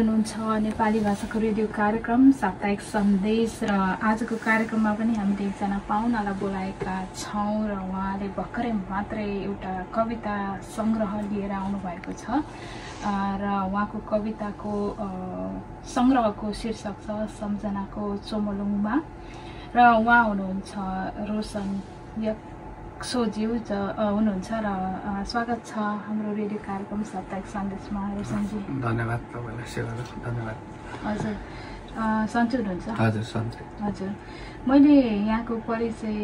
हुनुहुन्छ नेपाली भाषाको रेडियो कार्यक्रम साप्ताहिक सन्देश र आजको कार्यक्रममा पनि हामीले एकजना पाहुनालाई बोलाएका छौँ र उहाँले भर्खरै मात्रै एउटा कविता सङ्ग्रह लिएर आउनुभएको छ र उहाँको कविताको सङ्ग्रहको शीर्षक छ सम्झनाको चोमोलुङमा र उहाँ हुनुहुन्छ रोशन सोज्यू हुनुहुन्छ र स्वागत छ हाम्रो रेडियो कार्यक्रम साप्ताहिक सन्देशमा रोशनजी। धन्यवाद तपाईलाई सेवा धन्यवाद। हजुर सन्चै हुनुहुन्छ? हजुर सन्चै। हजुर मैले यहाँको परिचय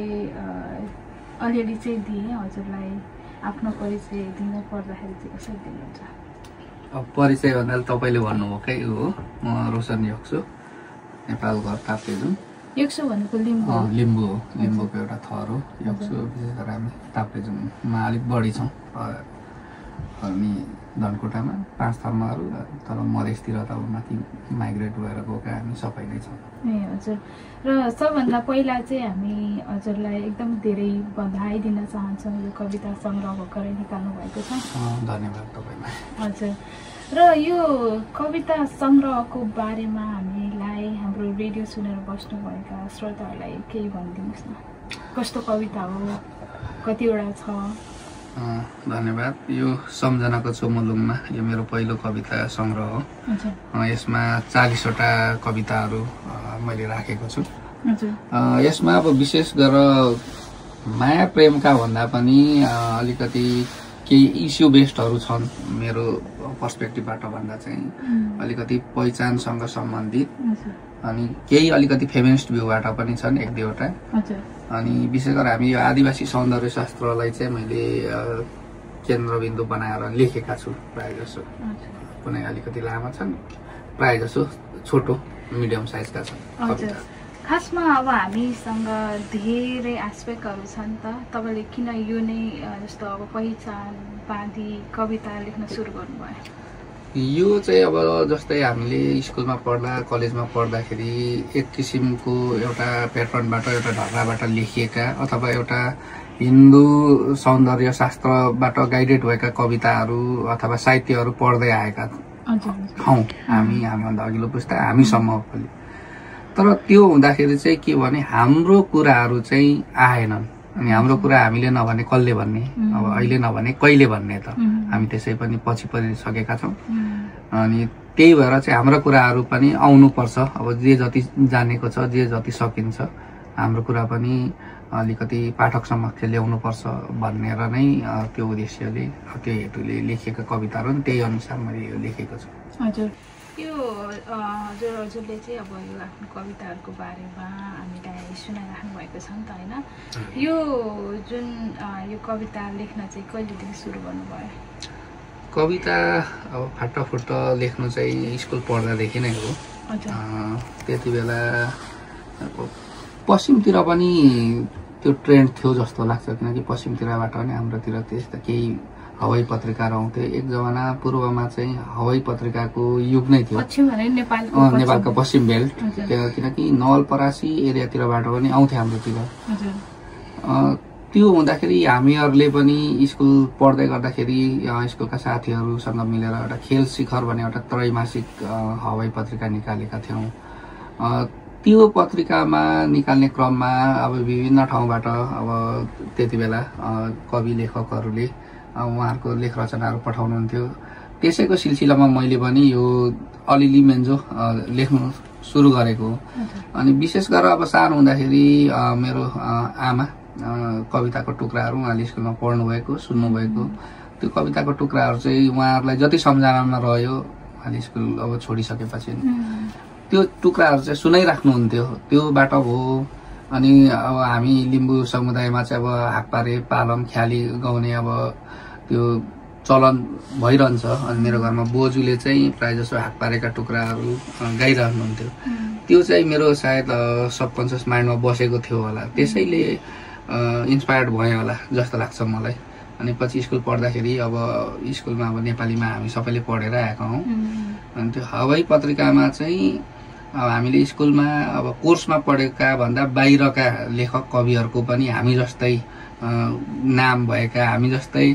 अलिअलि चाहिँ दिएँ हजुरलाई। आफ्नो परिचय दिनु पर्दाखेरि चाहिँ कसरी दिनुहुन्छ? अब परिचय भन्दा तपाईँले भन्नुभएकै हो, म रोशन यक्सु, नेपाल घर ताप्लेजुङ। यक्सु भनेको लिम्बू हो? लिम्बू हो, लिम्बूको एउटा थर हो यक्सु। विशेष गरेर हामी ताप्लेजुङमा अलिक बढी छौँ अनि धनकुटामा 5 थरमाहरू, तर मधेसतिर त अब माथि माइग्रेट भएर गएका हामी सबै नै छौँ। ए हजुर। र सबभन्दा पहिला चाहिँ हामी हजुरलाई एकदम धेरै बधाई दिन चाहन्छौँ, यो कविता सङ्ग्रह भर्खरै निकाल्नु भएको छ। धन्यवाद तपाईँलाई। हजुर। र यो कविता सङ्ग्रहको बारेमा हामीलाई हाम्रो रेडियो सुनेर बस्नुभएका श्रोताहरूलाई केही भनिदिनुहोस् न। कस्तो कविता हो, कतिवटा छ? धन्यवाद। यो सम्झनाको चोमोलुङमा यो मेरो पहिलो कविता सङ्ग्रह हो। यसमा 40वटा कविताहरू मैले राखेको छु। यसमा अब विशेष गरेर माया प्रेमका भन्दा पनि अलिकति केही इस्यु बेस्डहरू छन्। मेरो पर्सपेक्टिभबाट भन्दा चाहिँ अलिकति पहिचानसँग सम्बन्धित अनि केही अलिकति फेमिनिस्ट भ्यूबाट पनि छन् 1-2वटा। अनि विशेष गरेर हामी यो आदिवासी सौन्दर्य शास्त्रलाई चाहिँ मैले केन्द्रबिन्दु बनाएर लेखेका छु। प्रायः जसो कुनै अलिकति लामा छन्, प्रायः जसो छोटो मिडियम साइजका छन् कविता। खासमा अब हामीसँग धेरै एस्पेक्टहरू छन् त, तपाईँले किन यो नै जस्तो अब पहिचान बाँधी कविता लेख्न सुरु गर्नुभयो? यो चाहिँ अब जस्तै हामीले स्कुलमा पढ्दा कलेजमा पढ्दाखेरि एक किसिमको एउटा प्याटर्नबाट एउटा ढर्राबाट लेखिएका अथवा एउटा हिन्दू सौन्दर्य शास्त्रबाट गाइडेड भएका कविताहरू अथवा साहित्यहरू पढ्दै आएका हौँ हामीभन्दा अघिल्लो पुस्ता हामीसम्म पनि। तर त्यो हुँदाखेरि चाहिँ के भने हाम्रो कुराहरू चाहिँ आएनन्। अनि हाम्रो कुरा हामीले नभने कसले भन्ने, अब अहिले नभने कहिले भन्ने त हामी त्यसै पनि पछि परिसकेका छौँ। अनि त्यही भएर चाहिँ हाम्रो कुराहरू पनि आउनुपर्छ। अब जे जति जानेको छ, जे जति सकिन्छ हाम्रो कुरा पनि अलिकति पाठक समक्ष ल्याउनुपर्छ भनेर नै त्यो उद्देश्यले त्यो हेतुले लेखेका कविताहरू नि त्यही अनुसार मैले यो लेखेको छु। हजुर। यो हजुरले चाहिँ अब यो आफ्नो कविताहरूको बारेमा हामीलाई सुनाइराख्नु भएको छ नि त होइन? यो जुन यो कविता लेख्न चाहिँ कहिलेदेखि सुरु गर्नुभयो? कविता अब फाटाफुट लेख्नु चाहिँ स्कुल पढ्दादेखि नै हो। त्यति बेला पश्चिमतिर पनि त्यो ट्रेन्ड थियो जस्तो लाग्छ, किनकि पश्चिमतिरबाट पनि हाम्रोतिर त्यस्ता केही हवाई पत्रिकाहरू आउँथे। एक जमाना पूर्वमा चाहिँ हवाई पत्रिकाको युग नै थियो, नेपालको पश्चिम बेल्ट। किनकि नवलपरासी एरियातिरबाट पनि आउँथे हाम्रोतिर। त्यो हुँदाखेरि हामीहरूले पनि स्कुल पढ्दै गर्दाखेरि स्कुलका साथीहरूसँग मिलेर एउटा खेल शिखर भन्ने एउटा त्रैमासिक हवाई पत्रिका निकालेका थियौँ। त्यो पत्रिकामा निकाल्ने क्रममा अब विभिन्न ठाउँबाट अब त्यति बेला कवि लेखकहरूले उहाँहरूको लेख रचनाहरू पठाउनुहुन्थ्यो। त्यसैको सिलसिलामा मैले पनि यो अलिअलि मेन्जो लेख्नु सुरु गरेको। अनि विशेष गरेर अब सानो हुँदाखेरि मेरो आमा कविताको टुक्राहरू उहाँले स्कुलमा पढ्नुभएको सुन्नुभएको त्यो कविताको टुक्राहरू चाहिँ उहाँहरूलाई जति सम्झनामा रह्यो, उहाँले स्कुल अब छोडिसकेपछि त्यो टुक्राहरू चाहिँ सुनाइराख्नुहुन्थ्यो। त्योबाट हो। अनि अब हामी लिम्बू समुदायमा चाहिँ अब हाकपारे पालम ख्याली गाउने अब त्यो चलन भइरहन्छ। अनि मेरो घरमा बोजूले चाहिँ प्रायः जसो हाकपारेका टुक्राहरू गाइरहनुहुन्थ्यो। त्यो चाहिँ मेरो सायद सबकन्सियस माइन्डमा बसेको थियो होला, त्यसैले इन्सपायर्ड भयो होला जस्तो लाग्छ मलाई। अनि पछि स्कुल पढ्दाखेरि अब स्कुलमा अब नेपालीमा हामी सबैले पढेर आएका हौँ। अनि त्यो हवाई पत्रिकामा चाहिँ अब हामीले स्कुलमा अब कोर्समा पढेका भन्दा बाहिरका लेखक कविहरूको पनि हामी जस्तै नाम भएका, हामी जस्तै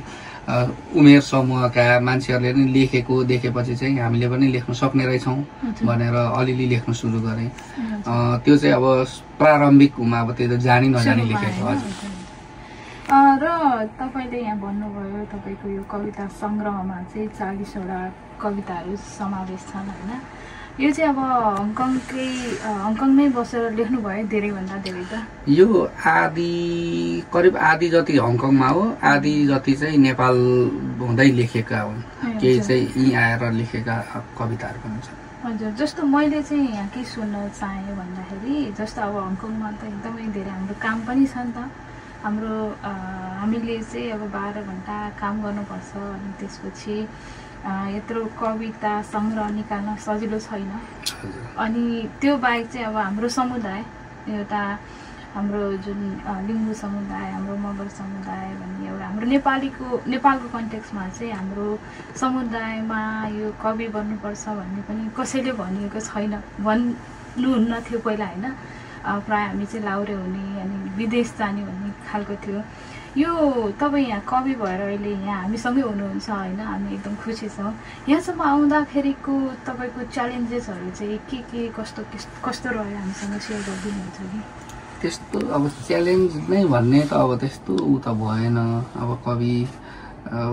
उमेर समूहका मान्छेहरूले नि लेखेको देखेपछि चाहिँ हामीले पनि लेख्न सक्ने रहेछौँ भनेर अलिअलि लेख्न सुरु गरेँ। त्यो चाहिँ अब प्रारम्भिकमा अब त्यो जानी नजानी लेखेको। हजुर। र तपाईँले यहाँ भन्नुभयो तपाईँको यो कविता सङ्ग्रहमा चाहिँ 40वटा कविताहरू समावेश छन् होइन। यो चाहिँ अब हङकङमै बसेर लेख्नुभयो धेरैभन्दा धेरै त? यो करिब आधी जति हङकङमा हो, आधी जति चाहिँ नेपाल हुँदै लेखेका हुन्। केही चाहिँ यहीँ आएर लेखेका कविताहरू पनि छन्। हजुर। जस्तो मैले चाहिँ यहाँ के सुन्न चाहेँ भन्दाखेरि जस्तो अब हङकङमा त एकदमै धेरै हाम्रो काम पनि छ नि त। हामीले चाहिँ अब 12 घन्टा काम गर्नुपर्छ अनि त्यसपछि यत्रो कविता सङ्ग्रह निकाल्न सजिलो छैन। अनि त्यो बाहेक चाहिँ अब हाम्रो समुदाय एउटा हाम्रो जुन लिम्बू समुदाय, हाम्रो मगर समुदाय भन्ने एउटा हाम्रो नेपालको कन्टेक्स्टमा चाहिँ हाम्रो समुदायमा यो कवि बन्नुपर्छ भन्ने पनि कसैले भनिएको छैन, भन्नुहुन्न थियो पहिला होइन। प्रायः हामी चाहिँ लाउरे हुने अनि विदेश जाने भन्ने खालको थियो। यो तपाईँ यहाँ कवि भएर अहिले यहाँ हामीसँगै हुनुहुन्छ होइन, हामी एकदम खुसी छौँ। यहाँसम्म आउँदाखेरिको तपाईँको च्यालेन्जेसहरू चाहिँ के कस्तो रह्यो हामीसँग सेयर गरिदिनुहुन्छ कि? त्यस्तो अब च्यालेन्ज नै भन्ने त अब त्यस्तो त भएन। अब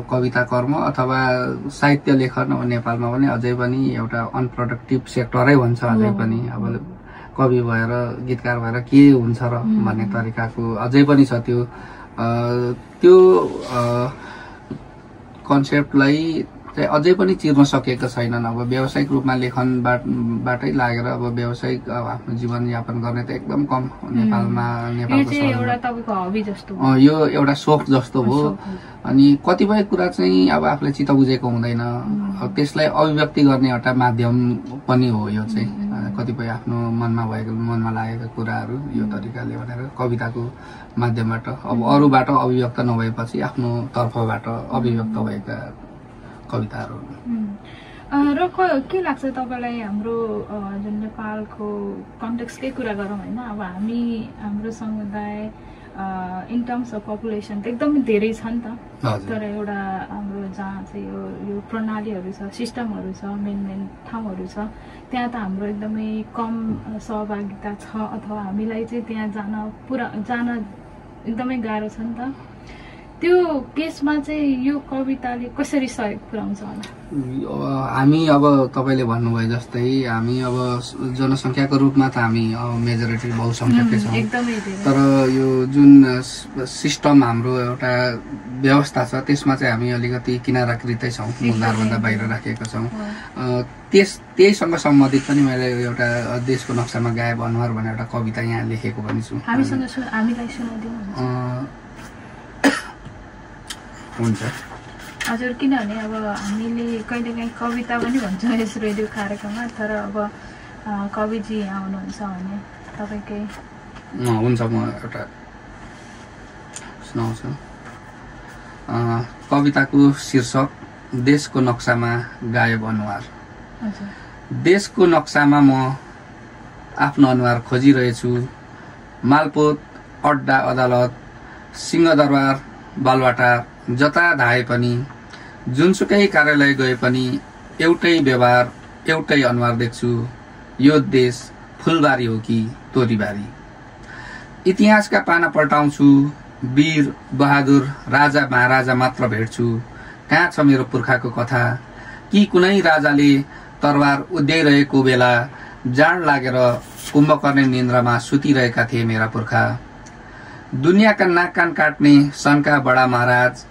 कविता कर्म अथवा साहित्य लेखन अब नेपालमा पनि अझै पनि एउटा अनप्रोडक्टिभ सेक्टरै भन्छ अझै पनि। अब कवि भएर गीतकार भएर के हुन्छ र भन्ने तरिकाको अझै पनि छ। त्यो कन्सेप्टलाई चाहिँ अझै पनि चिर्न सकेका छैनन्। अब व्यावसायिक रूपमा लेखनबाटै लागेर अब व्यावसायिक आफ्नो जीवनयापन गर्ने त एकदम कम नेपालमा। यो एउटा सोख जस्तो हो। अनि कतिपय कुरा चाहिँ अब आफूले चित्त बुझेको हुँदैन, त्यसलाई अभिव्यक्ति गर्ने एउटा माध्यम पनि हो यो चाहिँ। कतिपय आफ्नो मनमा लागेका कुराहरू यो तरिकाले भनेर कविताको माध्यमबाट अब अरूबाट अभिव्यक्त नभएपछि आफ्नो तर्फबाट अभिव्यक्त भएका कविताहरू। र के लाग्छ तपाईँलाई हाम्रो जुन नेपालको कन्टेक्स्टकै कुरा गरौँ होइन, अब हाम्रो समुदाय इन टर्म्स अफ पपुलेसन त एकदमै धेरै छ नि त, तर एउटा हाम्रो जहाँ चाहिँ यो प्रणालीहरू छ, सिस्टमहरू छ, मेन ठाउँहरू छ, त्यहाँ त हाम्रो एकदमै कम सहभागिता छ अथवा हामीलाई चाहिँ त्यहाँ जान एकदमै गाह्रो छ नि त। त्यो केसमा चाहिँ यो कविताले कसरी सहयोग पुर्याउँछ होला? हामी अब तपाईँले भन्नुभयो जस्तै हामी अब जनसङ्ख्याको रूपमा त हामी मेजोरिटी बहुसङ्ख्यकै छौँ, तर यो जुन सिस्टम हाम्रो एउटा व्यवस्था छ त्यसमा चाहिँ हामी अलिकति किनाराकृतै छौँ, मुद्दाभन्दा बाहिर राखेका छौँ। त्यहीसँग सम्बन्धित पनि मैले एउटा देशको नक्सामा गायब अनुहार भनेर एउटा कविता यहाँ लेखेको पनि छु। हामीलाई सुनाइदिनु हुन्छ? हजुर। किनभने अब हामीले कहिलेकाहीँ कविता पनि भन्छौँ यस रेडियो कार्यक्रममा, तर अब कविजी यहाँ हुनुहुन्छ भने तपाईँकै हुन्छ। म एउटा सुनाउँछु। कविताको शीर्षक देशको नक्सामा गायब अनुहार। देशको नक्सामा म आफ्नो अनुहार खोजिरहेछु। मालपोत, अड्डा, अदालत, सिंहदरबार, बालवाटार, जता धाए पनि, जुनसुकै कार्यालय गए पनि एउटै व्यवहार, एउटै अनुहार देख्छु। यो देश फुलबारी हो कि तोरीबारी? इतिहासका पाना पल्टाउँछु, वीर बहादुर राजा महाराजा मात्र भेट्छु। कहाँ छ मेरो पुर्खाको कथा? कि कुनै राजाले तरबार उद्याइरहेको बेला जाड लागेर कुम्भकर्णे निन्द्रामा सुतिरहेका थिए मेरा पुर्खा। दुनियाँका नाक कान काट्ने सनका बडा महाराज,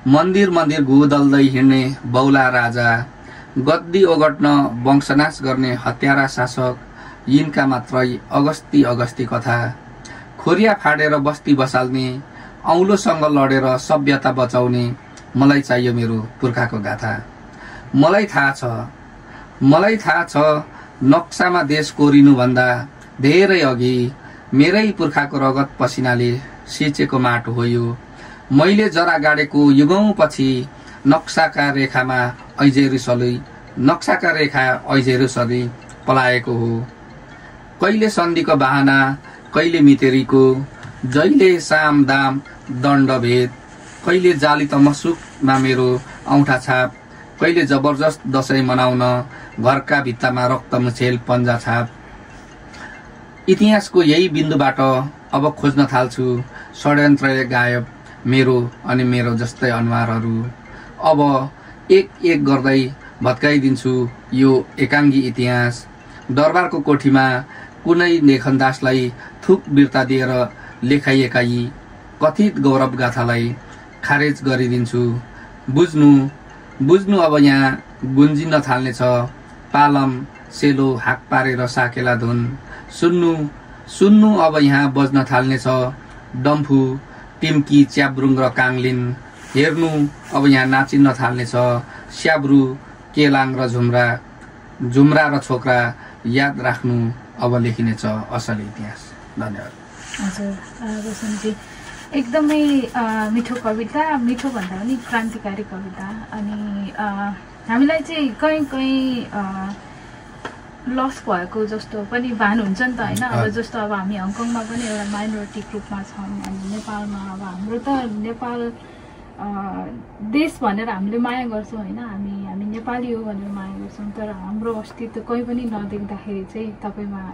मन्दिर मन्दिर घुदल्दै हिँड्ने बौला राजा, गद्दी ओगट्न वंशनाश गर्ने हत्यारा शासक, यिनका मात्रै अगस्ती कथा। खोरिया फाडेर बस्ती बसाल्ने, औलोसँग लडेर सभ्यता बचाउने, मलाई चाहियो मेरो पुर्खाको गाथा। मलाई थाहा छ नक्सामा देश कोरिनुभन्दा धेरै अघि मेरै पुर्खाको रगत पसिनाले सिंचेको माटो हो यो। मैले जरा गाडेको युगौं पछि नक्साका रेखा ऐजेरु सधैँ पलाएको हो। कहिले सन्धिको बहाना, कहिले मितेरीको, जहिले साम दाम दण्ड भेद, कहिले जाली तमसुकमा मेरो औँठा छाप, कहिले जबरजस्त दशैं मनाउन घरका भित्तामा रक्त मुछेल पन्जा छाप। इतिहासको यही बिन्दुबाट अब खोज्न थाल्छु षड्यन्त्रले गायब मेरो अनि मेरो जस्तै अनुहारहरू। अब एक एक गर्दै भत्काइदिन्छु यो एकाङ्गी इतिहास। दरबारको कोठीमा कुनै लेखनदासलाई थुक वीरता दिएर लेखाइएका यी कथित गौरव गाथालाई खारेज गरिदिन्छु। बुझ्नु अब यहाँ गुन्जिन थाल्नेछ पालम सेलो हाक पारेर साकेला धुन। सुन्नु अब यहाँ बज्न थाल्नेछ डम्फु टिम्की च्याब्रुङ र काङ्लिन। हेर्नु अब यहाँ नाचिन्न थाल्नेछ स्याब्रु केलाङ र झुम्रा र छोक्रा। याद राख्नु अब लेखिनेछ असल इतिहास। धन्यवाद। हजुर रोशनजी, एकदमै मिठो कविता, मिठो भन्दा पनि क्रान्तिकारी कविता। अनि हामीलाई चाहिँ कहीँ लस भएको जस्तो पनि भान हुन्छ नि त होइन। अब जस्तो अब हामी हङकङमा पनि एउटा माइनोरिटी ग्रुपमा छौँ, अनि नेपालमा अब हाम्रो त नेपाल देश भनेर हामीले माया गर्छौँ होइन, हामी नेपाली हो भनेर माया गर्छौँ। तर हाम्रो अस्तित्व कहीँ पनि नदेख्दाखेरि चाहिँ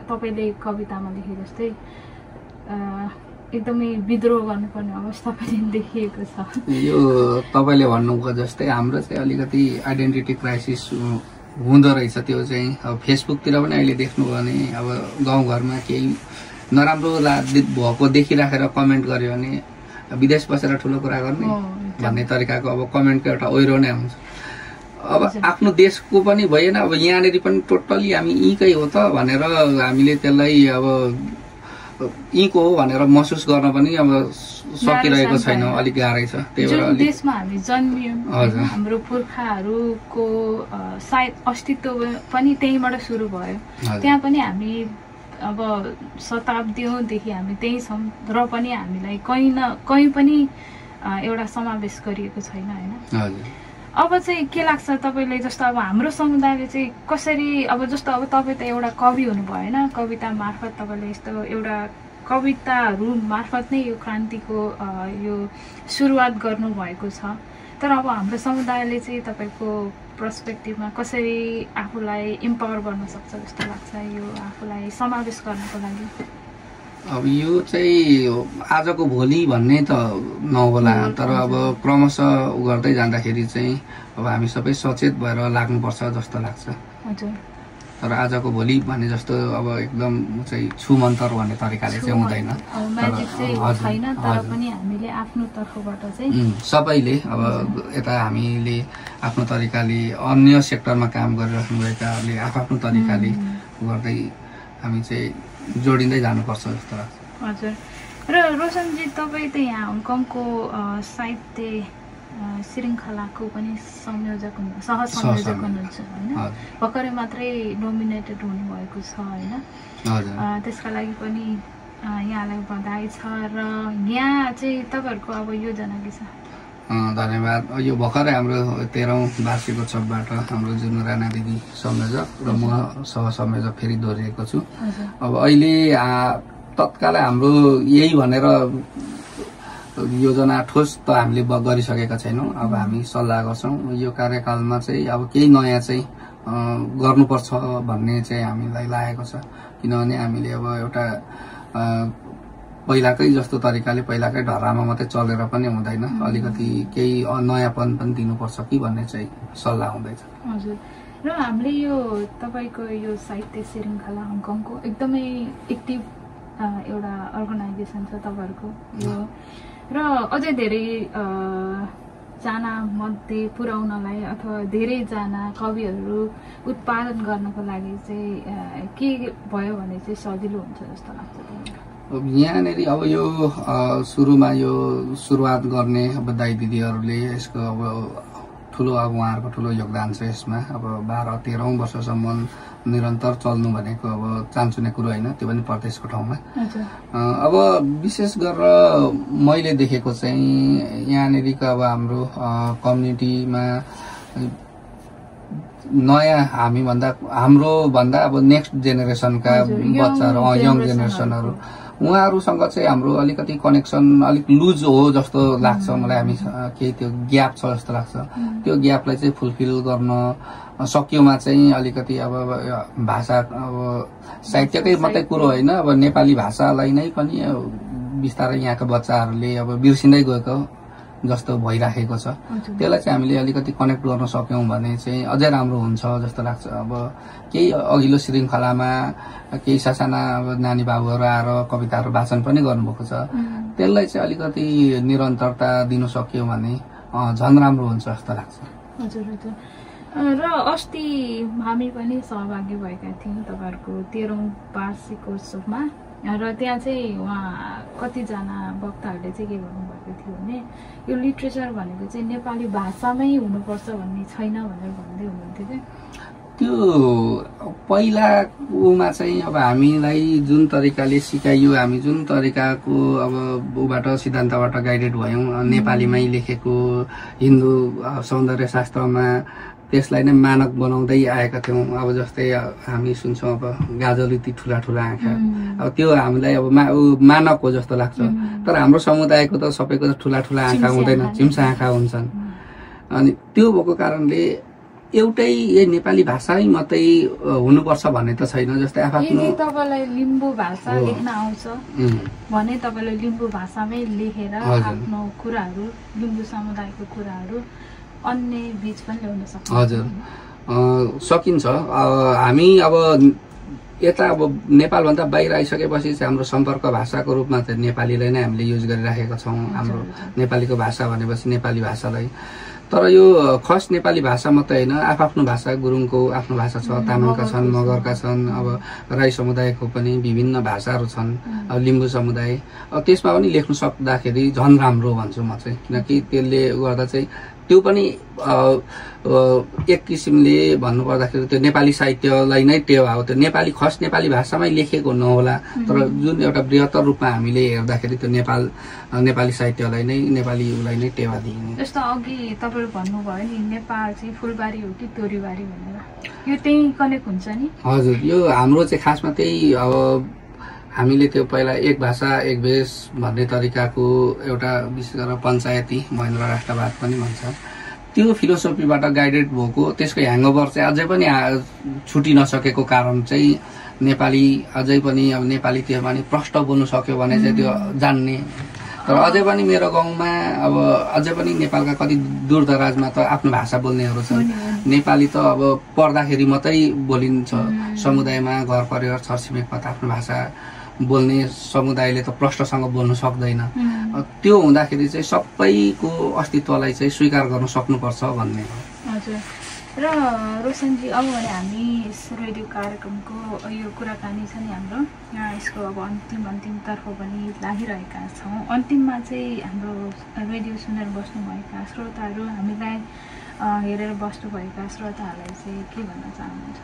तपाईँले कवितामा लेखे जस्तै एकदमै विद्रोह गर्नुपर्ने अवस्था पनि देखिएको छ। यो तपाईँले भन्नुभएको जस्तै हाम्रो चाहिँ अलिकति आइडेन्टिटी क्राइसिस हुँदो रहेछ। त्यो चाहिँ अब फेसबुकतिर पनि अहिले देख्नु भने अब गाउँघरमा केही नराम्रो भएको देखिराखेर कमेन्ट गर्यो भने विदेश बसेर ठुलो कुरा गर्ने भन्ने तरिकाको अब कमेन्टको एउटा ओइरो नै हुन्छ। अब आफ्नो देशको पनि भएन, अब यहाँनिर पनि टोटल्ली हामी यहीँकै हो त भनेर हामीले त्यसलाई अब यहीँको हो भनेर महसुस गर्न पनि अब सकिरहेको छैन, अलिक गाह्रै छ। त्यही भएर देशमा हामी जन्मियौँ, हाम्रो पुर्खाहरूको सायद अस्तित्व पनि त्यहीँबाट सुरु भयो। त्यहाँ पनि हामी अब शताब्दीौँदेखि हामी त्यही छौँ र पनि हामीलाई कहीँ पनि एउटा समावेश गरिएको छैन होइन। अब चाहिँ के लाग्छ तपाईँले, जस्तो अब हाम्रो समुदायले चाहिँ कसरी, अब जस्तो अब तपाईँ त एउटा कवि हुनुभयो होइन, कविता मार्फत तपाईँले यस्तो एउटा कविताहरू मार्फत नै यो क्रान्तिको यो सुरुवात गर्नुभएको छ। तर अब हाम्रो समुदायले चाहिँ तपाईँको पर्सपेक्टिभमा कसरी आफूलाई इम्पावर गर्न सक्छ जस्तो लाग्छ यो आफूलाई समावेश गर्नको लागि? अब यो चाहिँ आजको भोलि भन्ने त नहोला, तर अब क्रमशः गर्दै जाँदाखेरि चाहिँ अब हामी सबै सचेत भएर लाग्नुपर्छ जस्तो लाग्छ। हजुर। तर आजको भोलि भन्ने जस्तो अब एकदम चाहिँ छुमन्तर भन्ने तरिकाले चाहिँ हुँदैन। सबैले अब यता हामीले आफ्नो तरिकाले अन्य सेक्टरमा काम गरिराख्नुभएकाले आफ्नो तरिकाले गर्दै हामी चाहिँ जोडिँदै जानुपर्छ जस्तो लाग्छ। हजुर। र रोशनजी, तपाईँ त यहाँ हङकङको साहित्य श्रृङ्खलाको पनि सहसंयोजक हुनुहुन्छ होइन, भर्खरै मात्रै नोमिनेटेड हुनुभएको छ होइन, त्यसका लागि पनि यहाँलाई बधाई छ। र यहाँ चाहिँ तपाईँहरूको अब योजना के छ? धन्यवाद। यो भर्खरै हाम्रो 13औं वार्षिकोत्सवबाट हाम्रो जुन राणा दिदी संयोजक र म सहसंयोजक फेरि दोहोरिएको छु। अब अहिले तत्काल हाम्रो यही भनेर योजना ठोस त हामीले गरिसकेका छैनौँ। अब हामी सल्लाह गर्छौँ यो कार्यकालमा चाहिँ अब केही नयाँ चाहिँ गर्नुपर्छ भन्ने चाहिँ हामीलाई लागेको छ। किनभने हामीले अब एउटा पहिलाकै जस्तो तरिकाले पहिलाकै ढर्रामा मात्रै चलेर पनि हुँदैन, अलिकति केही नयाँपन पनि दिनुपर्छ कि भन्ने चाहिँ सल्लाह हुँदैछ। हजुर। र हामीले यो तपाईँको यो साहित्य श्रृङ्खला हङकङको एकदमै एक्टिभ एउटा अर्गनाइजेसन छ तपाईँहरूको यो, र अझै धेरै जना मध्ये पुर्याउनलाई अथवा धेरैजना कविहरू उत्पादन गर्नको लागि चाहिँ के भयो भने चाहिँ सजिलो हुन्छ जस्तो लाग्छ? यहाँनिर अब यो सुरुमा यो सुरुवात गर्ने अब दाइ दिदीहरूले यसको अब ठुलो अब उहाँहरूको ठुलो योगदान छ यसमा। अब 12-13औं वर्षसम्म निरन्तर चल्नु भनेको अब चान्चुने कुरो होइन, त्यो पनि प्रदेशको ठाउँमा। अब विशेष गरेर मैले देखेको चाहिँ यहाँनिरको अब हाम्रो कम्युनिटीमा नयाँ हाम्रो भन्दा अब नेक्स्ट जेनेरेसनका बच्चाहरू, यङ जेनेरेसनहरू उहाँहरूसँग चाहिँ हाम्रो अलिकति कनेक्सन अलिक लुज हो जस्तो लाग्छ मलाई। हामी केही त्यो ग्याप छ जस्तो लाग्छ। त्यो ग्यापलाई चाहिँ फुलफिल गर्न सकियोमा चाहिँ अलिकति अब भाषा अब साहित्यकै मात्रै कुरो होइन, अब नेपाली भाषालाई नै पनि बिस्तारै यहाँका बच्चाहरूले अब बिर्सिँदै गएको जस्तो भइराखेको छ। त्यसलाई चाहिँ हामीले अलिकति कनेक्ट गर्न सक्यौं भने चाहिँ अझै राम्रो हुन्छ जस्तो लाग्छ। अब केही अघिल्लो श्रृङ्खलामा केही सासाना अब नानी बाबुहरू आएर कविताहरू वाचन पनि गर्नुभएको छ। त्यसलाई चाहिँ अलिकति निरन्तरता दिन सक्यो भने झन् राम्रो हुन्छ जस्तो लाग्छ। हजुर हजुर। र अस्ति हामी पनि सहभागी भएका थियौँ तपाईँहरूको 13औं वार्षिकोत्सवमा, र त्यहाँ चाहिँ उहाँ कतिजना वक्ताहरूले चाहिँ के भन्नुभएको थियो भने यो लिटरेचर भनेको चाहिँ नेपाली भाषामै हुनुपर्छ भन्ने छैन भनेर भन्दै हुनुहुन्थ्यो क्या। त्यो पहिलाकोमा चाहिँ अब हामीलाई जुन तरिकाले सिकाइयो, हामी जुन तरिकाको अब ऊबाट सिद्धान्तबाट गाइडेड भयौँ, नेपालीमै लेखेको हिन्दू सौन्दर्य शास्त्रमा त्यसलाई नै मानक बनाउँदै आएका थियौँ। अब जस्तै हामी सुन्छौँ अब गाजल यति ठुला ठुला आँखा, अब त्यो हामीलाई अब मानक हो जस्तो लाग्छ। तर हाम्रो समुदायको त सबैको त ठुला ठुला आँखा हुँदैन, झिम्सा आँखा हुन्छन्। अनि त्यो भएको कारणले एउटै नेपाली भाषामै मात्रै हुनुपर्छ भन्ने त छैन। जस्तै आफ्नो तपाईँलाई लिम्बू भाषा लेख्न आउँछ भने तपाईँले लिम्बू भाषामै लेखेर आफ्नो कुराहरू, लिम्बू समुदायको कुराहरू अन्य बीच पनि ल्याउन सक्छ। हजुर सकिन्छ। हामी अब यता अब नेपालभन्दा बाहिर आइसकेपछि चाहिँ हाम्रो सम्पर्क भाषाको रूपमा चाहिँ नेपालीलाई नै हामीले युज गरिराखेका छौँ। हाम्रो नेपालीको भाषा भनेपछि नेपाली भाषालाई। तर यो खस नेपाली भाषा मात्रै होइन, आफ्नो भाषा, गुरुङको आफ्नो भाषा छ, तामाङका छन्, मगरका छन्, अब राई समुदायको पनि विभिन्न भाषाहरू छन्, अब लिम्बू समुदाय, त्यसमा पनि लेख्न सक्दाखेरि झन् राम्रो भन्छु म चाहिँ। किनकि त्यसले गर्दा चाहिँ त्यो पनि एक किसिमले भन्नुपर्दाखेरि त्यो नेपाली साहित्यलाई नै टेवा हो। त्यो नेपाली खस नेपाली भाषामै लेखेको नहोला, तर जुन एउटा बृहत्तर रूपमा हामीले हेर्दाखेरि त्यो नेपाली साहित्यलाई नै, नेपाली उसलाई नै टेवा दिने। जस्तो अघि तपाईँले भन्नुभयो नि नेपाल चाहिँ फुलबारी हो कि तोरीबारी भनेर, यो त्यही कनेक्ट हुन्छ नि? हजुर, यो हाम्रो चाहिँ खासमा त्यही अब हामीले त्यो पहिला एक भाषा एक भेष भन्ने तरिकाको एउटा विशेष गरेर पञ्चायती महेन्द्र राष्ट्रवाद पनि भन्छ, त्यो फिलोसफीबाट गाइडेड भएको त्यसको ह्याङओभर चाहिँ अझै पनि छुटी नसकेको कारण चाहिँ नेपाली अझै पनि अब नेपाली त्यो भने प्रष्ट बोल्नु सक्यो भने चाहिँ त्यो जान्ने। तर अझै पनि मेरो गाउँमा अब अझै पनि नेपालका कति दूरदराजमा त आफ्नो भाषा बोल्नेहरू छन्। नेपाली त अब पढ्दाखेरि मात्रै बोलिन्छ। समुदायमा घर परिवार छरछिमेकमा त आफ्नो भाषा बोल्ने समुदायले त प्रष्टसँग बोल्न सक्दैन। त्यो हुँदाखेरि चाहिँ सबैको अस्तित्वलाई चाहिँ स्वीकार गर्न सक्नुपर्छ भन्ने हो। हजुर। र रोशनजी, अब भने हामी रेडियो कार्यक्रमको यो कुराकानी छ नि हाम्रो, यसको अब अन्तिमतर्फ पनि लागिरहेका छौँ। अन्तिममा चाहिँ हाम्रो रेडियो सुनेर बस्नुभएका श्रोताहरू, हामीलाई हेरेर बस्नुभएका श्रोताहरूलाई चाहिँ के भन्न चाहनुहुन्छ?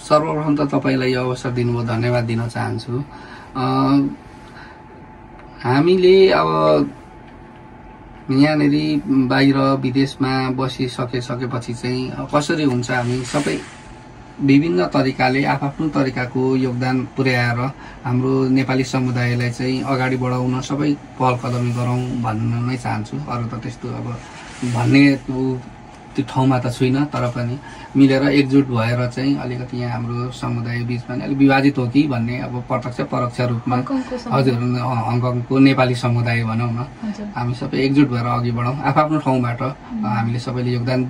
सर्वप्रथम त तपाईँलाई यो अवसर दिनुभयो, धन्यवाद दिन चाहन्छु। हामीले अब यहाँनिर बाहिर विदेशमा बसिसकेपछि चाहिँ कसरी हुन्छ, हामी सबै विभिन्न तरिकाले आफ्नो तरिकाको योगदान पुर्याएर हाम्रो नेपाली समुदायलाई चाहिँ अगाडि बढाउन सबै पहल कदमी गरौँ भन्न नै चाहन्छु। अरू त त्यस्तो अब भन्ने त्यो ठाउँमा त छुइनँ, तर पनि मिलेर एकजुट भएर चाहिँ अलिकति यहाँ हाम्रो समुदाय बिचमा अलिक विभाजित हो कि भन्ने अब प्रत्यक्ष परोक्ष रूपमा, हजुर, हङकङको नेपाली समुदाय भनौँ न, हामी सबै एकजुट भएर अघि बढौँ, आफ्नो ठाउँबाट हामीले सबैले योगदान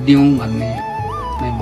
दिउँ भन्ने नै म